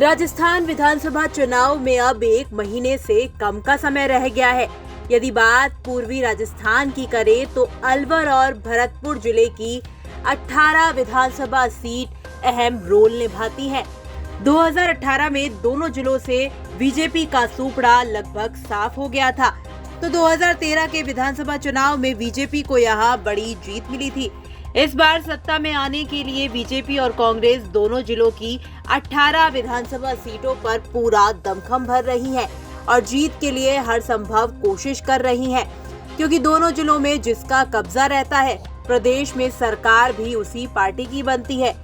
राजस्थान विधानसभा चुनाव में अब 1 महीने से कम का समय रह गया है। यदि बात पूर्वी राजस्थान की करें तो अलवर और भरतपुर जिले की 18 विधानसभा सीट अहम रोल निभाती हैं। 2018 में दोनों जिलों से बीजेपी का सूपड़ा लगभग साफ हो गया था, तो 2013 के विधानसभा चुनाव में बीजेपी को यहां बड़ी जीत मिली थी। इस बार सत्ता में आने के लिए बीजेपी और कांग्रेस दोनों जिलों की 18 विधानसभा सीटों पर पूरा दमखम भर रही है और जीत के लिए हर संभव कोशिश कर रही है, क्योंकि दोनों जिलों में जिसका कब्जा रहता है, प्रदेश में सरकार भी उसी पार्टी की बनती है।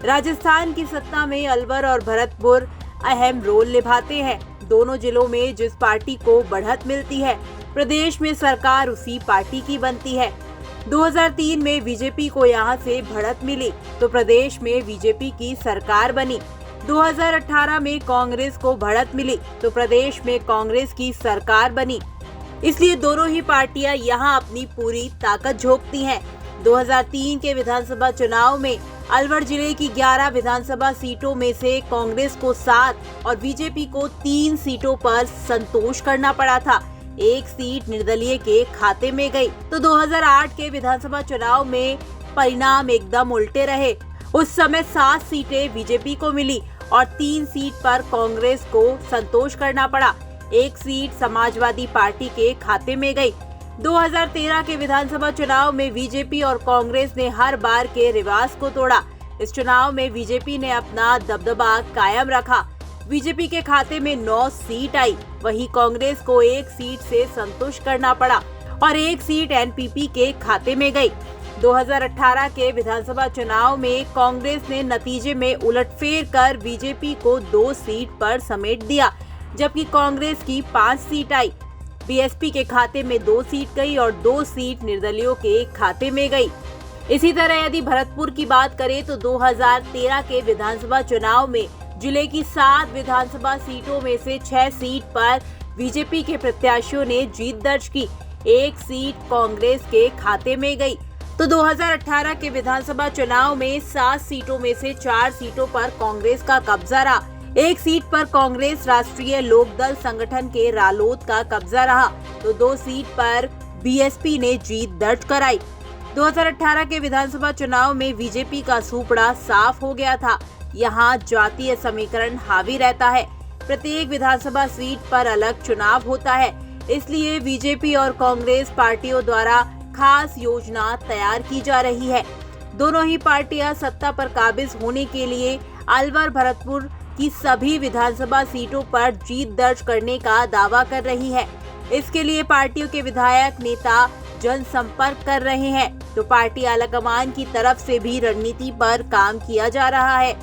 राजस्थान की सत्ता में अलवर और भरतपुर अहम रोल निभाते हैं। दोनों जिलों में जिस पार्टी को बढ़त मिलती है, प्रदेश में सरकार उसी पार्टी की बनती है। 2003 में बीजेपी को यहां से बढ़त मिली तो प्रदेश में बीजेपी की सरकार बनी। 2018 में कांग्रेस को बढ़त मिली तो प्रदेश में कांग्रेस की सरकार बनी। इसलिए दोनों ही पार्टियां यहां अपनी पूरी ताकत झोंकती हैं। 2003 के विधानसभा चुनाव में अलवर जिले की 11 विधानसभा सीटों में से कांग्रेस को 7 और बीजेपी को 3 सीटों पर संतोष करना पड़ा था। 1 सीट निर्दलीय के खाते में गई। तो 2008 के विधानसभा चुनाव में परिणाम एकदम उल्टे रहे। उस समय 7 सीटें बीजेपी को मिली और 3 सीट पर कांग्रेस को संतोष करना पड़ा। 1 सीट समाजवादी पार्टी के खाते में गई। 2013 के विधानसभा चुनाव में बीजेपी और कांग्रेस ने हर बार के रिवाज को तोड़ा। इस चुनाव में बीजेपी ने अपना दबदबा कायम रखा। बीजेपी के खाते में 9 सीट आई, वहीं कांग्रेस को 1 सीट से संतुष्ट करना पड़ा और 1 सीट एनपीपी के खाते में गई। 2018 के विधानसभा चुनाव में कांग्रेस ने नतीजे में उलटफेर कर बीजेपी को 2 सीट पर समेट दिया, जबकि कांग्रेस की 5 सीट आई। बीएसपी के खाते में 2 सीट गई और 2 सीट निर्दलियों के खाते में गई। इसी तरह यदि भरतपुर की बात करें तो 2013 के विधानसभा चुनाव में जिले की 7 विधानसभा सीटों में से 6 सीट पर बीजेपी के प्रत्याशियों ने जीत दर्ज की। 1 सीट कांग्रेस के खाते में गई। तो 2018 के विधानसभा चुनाव में 7 सीटों में से 4 सीटों पर कांग्रेस का कब्जा रहा। 1 सीट पर कांग्रेस राष्ट्रीय लोकदल संगठन के रालोद का कब्जा रहा, तो 2 सीट पर बीएसपी ने जीत दर्ज कराई। 2018 के विधानसभा चुनाव में बीजेपी का सूपड़ा साफ हो गया था। यहाँ जातीय समीकरण हावी रहता है। प्रत्येक विधानसभा सीट पर अलग चुनाव होता है, इसलिए बीजेपी और कांग्रेस पार्टियों द्वारा खास योजना तैयार की जा रही है। दोनों ही पार्टियां सत्ता पर काबिज होने के लिए अलवर भरतपुर की सभी विधानसभा सीटों पर जीत दर्ज करने का दावा कर रही है। इसके लिए पार्टियों के विधायक नेता जनसंपर्क कर रहे हैं, तो पार्टी आलाकमान की तरफ से भी रणनीति पर काम किया जा रहा है।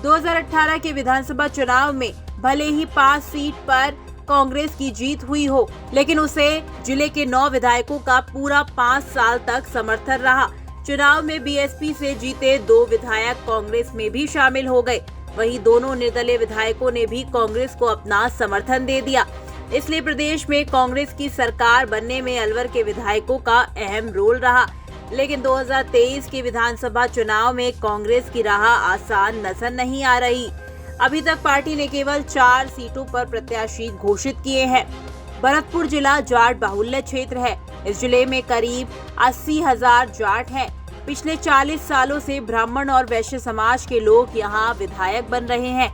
2018 के विधानसभा चुनाव में भले ही 5 सीट पर कांग्रेस की जीत हुई हो, लेकिन उसे जिले के 9 विधायकों का पूरा 5 साल तक समर्थन रहा। चुनाव में बीएसपी से जीते 2 विधायक कांग्रेस में भी शामिल हो गए। वहीं दोनों निर्दलीय विधायकों ने भी कांग्रेस को अपना समर्थन दे दिया। इसलिए प्रदेश में कांग्रेस की सरकार बनने में अलवर के विधायकों का अहम रोल रहा। लेकिन 2023 के विधानसभा चुनाव में कांग्रेस की राह आसान नजर नहीं आ रही। अभी तक पार्टी ने केवल 4 सीटों पर प्रत्याशी घोषित किए हैं। भरतपुर जिला जाट बाहुल्य क्षेत्र है। इस जिले में करीब 80,000 जाट हैं। पिछले 40 सालों से ब्राह्मण और वैश्य समाज के लोग यहां विधायक बन रहे हैं।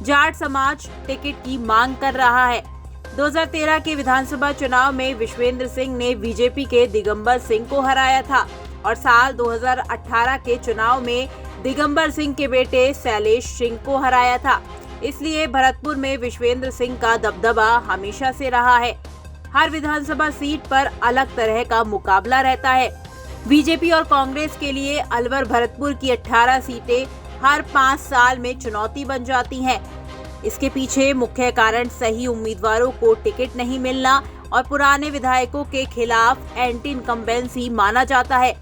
जाट समाज टिकट की मांग कर रहा है। 2013 के विधानसभा चुनाव में विश्वेंद्र सिंह ने बीजेपी के दिगंबर सिंह को हराया था और साल 2018 के चुनाव में दिगंबर सिंह के बेटे शैलेश सिंह को हराया था। इसलिए भरतपुर में विश्वेंद्र सिंह का दबदबा हमेशा से रहा है। हर विधानसभा सीट पर अलग तरह का मुकाबला रहता है। बीजेपी और कांग्रेस के लिए अलवर भरतपुर की 18 सीटें हर 5 साल में चुनौती बन जाती हैं। इसके पीछे मुख्य कारण सही उम्मीदवारों को टिकट नहीं मिलना और पुराने विधायकों के खिलाफ एंटी इनकम्बेंसी माना जाता है।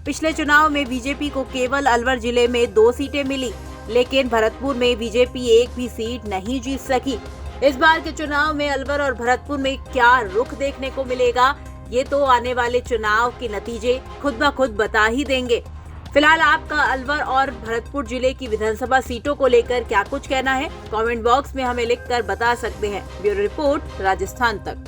पिछले चुनाव में बीजेपी को केवल अलवर जिले में 2 सीटें मिली, लेकिन भरतपुर में बीजेपी एक भी सीट नहीं जीत सकी। इस बार के चुनाव में अलवर और भरतपुर में क्या रुख देखने को मिलेगा, ये तो आने वाले चुनाव के नतीजे खुद ब खुद बता ही देंगे। फिलहाल आपका अलवर और भरतपुर जिले की विधानसभा सीटों को लेकर क्या कुछ कहना है, कमेंट बॉक्स में हमें लिखकर बता सकते हैं। ब्यूरो रिपोर्ट, राजस्थान तक।